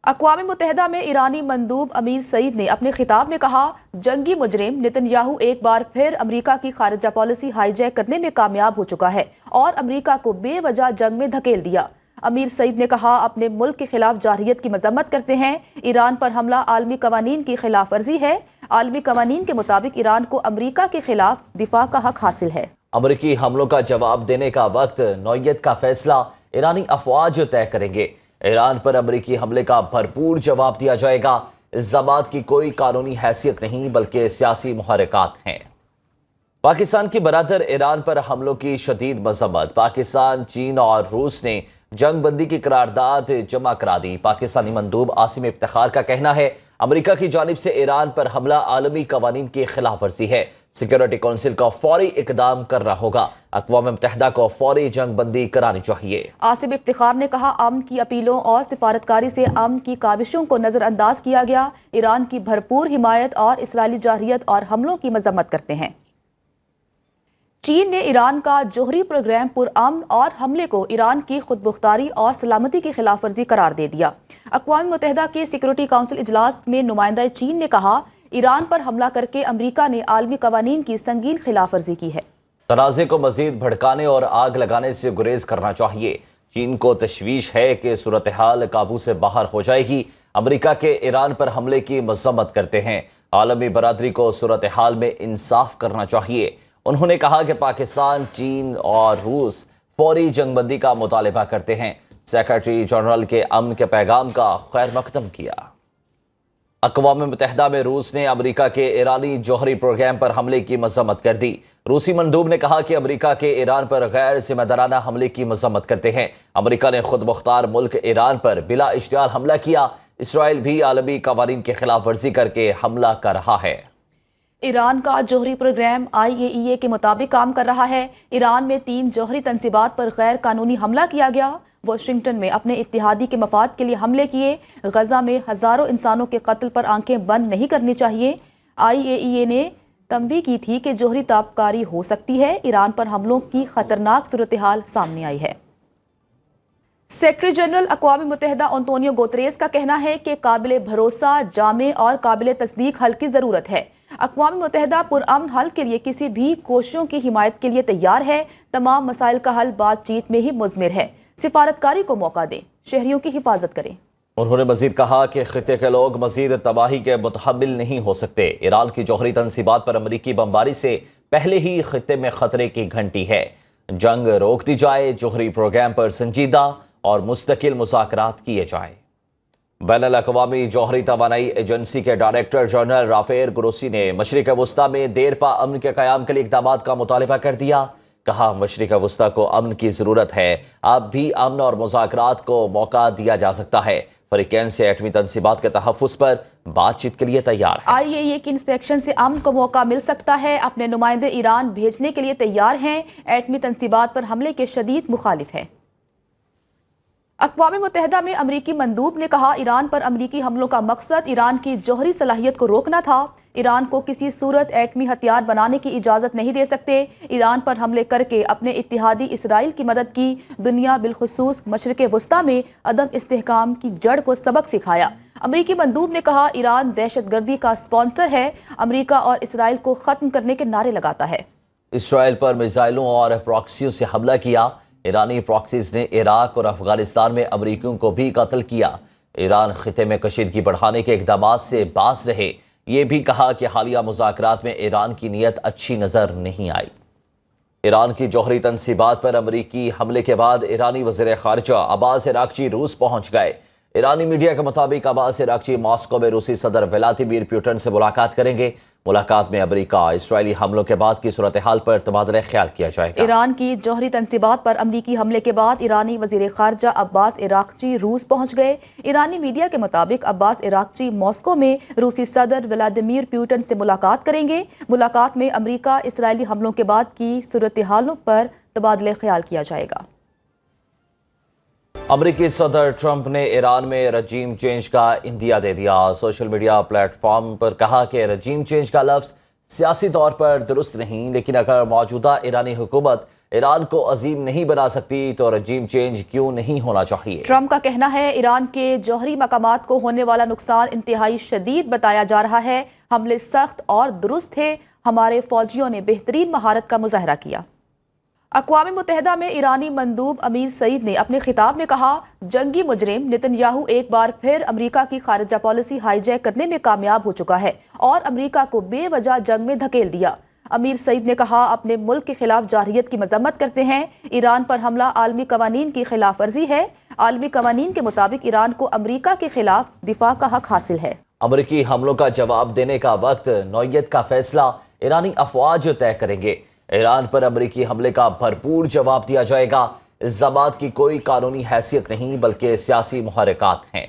اقوام متحدہ میں ایرانی مندوب امیر سعید نے اپنے خطاب میں کہا، جنگی مجرم نتنیاہو ایک بار پھر امریکہ کی خارجہ پالیسی ہائی جیک کرنے میں کامیاب ہو چکا ہے اور امریکہ کو بے وجہ جنگ میں دھکیل دیا۔ امیر سعید نے کہا، اپنے ملک کے خلاف جارحیت کی مذمت کرتے ہیں۔ ایران پر حملہ عالمی قوانین کی خلاف ورزی ہے۔ عالمی قوانین کے مطابق ایران کو امریکہ کے خلاف دفاع کا حق حاصل ہے۔ امریکی حملوں کا جواب دینے کا وقت، نوعیت کا فیصلہ ایرانی افواج طے کریں گے۔ ایران پر امریکی حملے کا بھرپور جواب دیا جائے گا۔ الزامات کی کوئی قانونی حیثیت نہیں بلکہ سیاسی محرکات ہیں۔ پاکستان کی برادر ایران پر حملوں کی شدید مذمت۔ پاکستان، چین اور روس نے جنگ بندی کی قرارداد جمع کرا دی۔ پاکستانی مندوب عاصم افتخار کا کہنا ہے، امریکہ کی جانب سے ایران پر حملہ عالمی قوانین کی خلاف ورزی ہے۔ سیکورٹی کونسل کو فوری اقدام کرنا ہوگا۔ اقوام متحدہ کو فوری جنگ بندی کرانی چاہیے۔ عاصم افتخار نے کہا، امن کی اپیلوں اور سفارتکاری سے امن کی کاوشوں کو نظر انداز کیا گیا۔ ایران کی بھرپور حمایت اور اسرائیلی جارحیت اور حملوں کی مذمت کرتے ہیں۔ چین نے ایران کا جوہری پروگرام پرامن اور حملے کو ایران کی خود مختاری اور سلامتی کی خلاف ورزی قرار دے دیا۔ اقوام متحدہ کے سیکورٹی کونسل اجلاس میں نمائندہ چین نے کہا، ایران پر حملہ کر کے امریکہ نے عالمی قوانین کی سنگین خلاف ورزی کی ہے۔ تنازع کو مزید بھڑکانے اور آگ لگانے سے گریز کرنا چاہیے۔ چین کو تشویش ہے کہ صورتحال قابو سے باہر ہو جائے گی۔ امریکہ کے ایران پر حملے کی مذمت کرتے ہیں۔ عالمی برادری کو صورتحال میں انصاف کرنا چاہیے۔ انہوں نے کہا کہ پاکستان، چین اور روس فوری جنگ بندی کا مطالبہ کرتے ہیں۔ سیکرٹری جنرل کے امن کے پیغام کا خیر مقدم کیا۔ اقوام متحدہ میں روس نے امریکہ کے ایرانی جوہری پروگرام پر حملے کی مذمت کر دی۔ روسی مندوب نے کہا کہ امریکہ کے ایران پر غیر ذمہ دارانہ حملے کی مذمت کرتے ہیں۔ امریکہ نے خود مختار ملک ایران پر بلا اشتعال حملہ کیا۔ اسرائیل بھی عالمی قوانین کی خلاف ورزی کر کے حملہ کر رہا ہے۔ ایران کا جوہری پروگرام IAEA کے مطابق کام کر رہا ہے۔ ایران میں 3 جوہری تنصیبات پر غیر قانونی حملہ کیا گیا۔ واشنگٹن میں اپنے اتحادی کے مفاد کے لیے حملے کیے۔ غزہ میں ہزاروں انسانوں کے قتل پر آنکھیں بند نہیں کرنی چاہیے۔ IAEA نے تنبیہ کی تھی کہ جوہری تابکاری ہو سکتی ہے۔ ایران پر حملوں کی خطرناک صورتحال سامنے آئی ہے۔ سیکرٹری جنرل اقوام متحدہ انطونیو گوتریس کا کہنا ہے کہ قابل بھروسہ، جامع اور قابل تصدیق حل کی ضرورت ہے۔ اقوام متحدہ پرامن حل کے لیے کسی بھی کوششوں کی حمایت کے لیے تیار ہے۔ تمام مسائل کا حل بات چیت میں ہی مضمر ہے۔ سفارتکاری کو موقع دیں، شہریوں کی حفاظت کریں۔ انہوں نے مزید کہا کہ خطے کے لوگ مزید تباہی کے متحمل نہیں ہو سکتے۔ ایران کی جوہری تنصیبات پر امریکی بمباری سے پہلے ہی خطے میں خطرے کی گھنٹی ہے۔ جنگ روک دی جائے، جوہری پروگرام پر سنجیدہ اور مستقل مذاکرات کیے جائیں۔ بین الاقوامی جوہری توانائی ایجنسی کے ڈائریکٹر جنرل رافیل گروسی نے مشرق وسطیٰ میں دیرپا امن کے قیام کے لیے اقدامات کا مطالبہ کر دیا۔ کہا، مشرق وسطیٰ کو امن کی ضرورت ہے۔ اب بھی امن اور مذاکرات کو موقع دیا جا سکتا ہے۔ فریقین سے ایٹمی تنصیبات کے تحفظ پر بات چیت کے لیے تیار ہے۔ IAEA کی انسپیکشن سے امن کو موقع مل سکتا ہے۔ اپنے نمائندے ایران بھیجنے کے لیے تیار ہیں۔ ایٹمی تنصیبات پر حملے کے شدید مخالف ہیں۔ اقوام متحدہ میں امریکی مندوب نے کہا، ایران پر امریکی حملوں کا مقصد ایران کی جوہری صلاحیت کو روکنا تھا۔ ایران کو کسی صورت ایٹمی ہتھیار بنانے کی اجازت نہیں دے سکتے۔ ایران پر حملے کر کے اپنے اتحادی اسرائیل کی مدد کی۔ دنیا بالخصوص مشرق وسطیٰ میں عدم استحکام کی جڑ کو سبق سکھایا۔ امریکی مندوب نے کہا، ایران دہشت گردی کا سپانسر ہے۔ امریکہ اور اسرائیل کو ختم کرنے کے نعرے لگاتا ہے۔ اسرائیل پر میزائلوں اور پراکسیوں سے حملہ کیا۔ ایرانی پراکسیز نے عراق اور افغانستان میں امریکیوں کو بھی قتل کیا۔ ایران خطے میں کشیدگی بڑھانے کے اقدامات سے باز رہے۔ یہ بھی کہا کہ حالیہ مذاکرات میں ایران کی نیت اچھی نظر نہیں آئی۔ ایران کی جوہری تنصیبات پر امریکی حملے کے بعد ایرانی وزیر خارجہ عباس عراقچی روس پہنچ گئے۔ ایرانی میڈیا کے مطابق عباس عراقچی ماسکو میں روسی صدر ولادیمیر پوٹن سے ملاقات کریں گے۔ ملاقات میں امریکہ اسرائیلی حملوں کے بعد کی صورتحال پر تبادلہ خیال کیا جائے گا۔ ایران کی جوہری تنصیبات پر امریکی حملے کے بعد ایرانی وزیر خارجہ عباس عراقچی روس پہنچ گئے۔ ایرانی میڈیا کے مطابق عباس عراقچی ماسکو میں روسی صدر ولادیمیر پوٹن سے ملاقات کریں گے۔ ملاقات میں امریکہ اسرائیلی حملوں کے بعد کی صورتحالوں پر تبادلہ خیال کیا جائے گا۔ امریکی صدر ٹرمپ نے ایران میں رجیم چینج کا اندیا دے دیا۔ سوشل میڈیا پلیٹ فارم پر کہا کہ رجیم چینج کا لفظ سیاسی طور پر درست نہیں، لیکن اگر موجودہ ایرانی حکومت ایران کو عظیم نہیں بنا سکتی تو رجیم چینج کیوں نہیں ہونا چاہیے؟ ٹرمپ کا کہنا ہے ایران کے جوہری مقامات کو ہونے والا نقصان انتہائی شدید بتایا جا رہا ہے۔ حملے سخت اور درست تھے، ہمارے فوجیوں نے بہترین مہارت کا مظاہرہ کیا۔ اقوام متحدہ میں ایرانی مندوب امیر سعید نے اپنے خطاب میں کہا، جنگی مجرم نتن یاہو ایک بار پھر امریکہ کی خارجہ پالیسی ہائی جیک کرنے میں کامیاب ہو چکا ہے اور امریکہ کو بے وجہ جنگ میں دھکیل دیا۔ امیر سعید نے کہا، اپنے ملک کے خلاف جارحیت کی مذمت کرتے ہیں۔ ایران پر حملہ عالمی قوانین کی خلاف ورزی ہے۔ عالمی قوانین کے مطابق ایران کو امریکہ کے خلاف دفاع کا حق حاصل ہے۔ امریکی حملوں کا جواب دینے کا وقت، نوعیت کا فیصلہ ایرانی افواج طے کریں گے۔ ایران پر امریکی حملے کا بھرپور جواب دیا جائے گا۔ الزامات کی کوئی قانونی حیثیت نہیں بلکہ سیاسی محرکات ہیں۔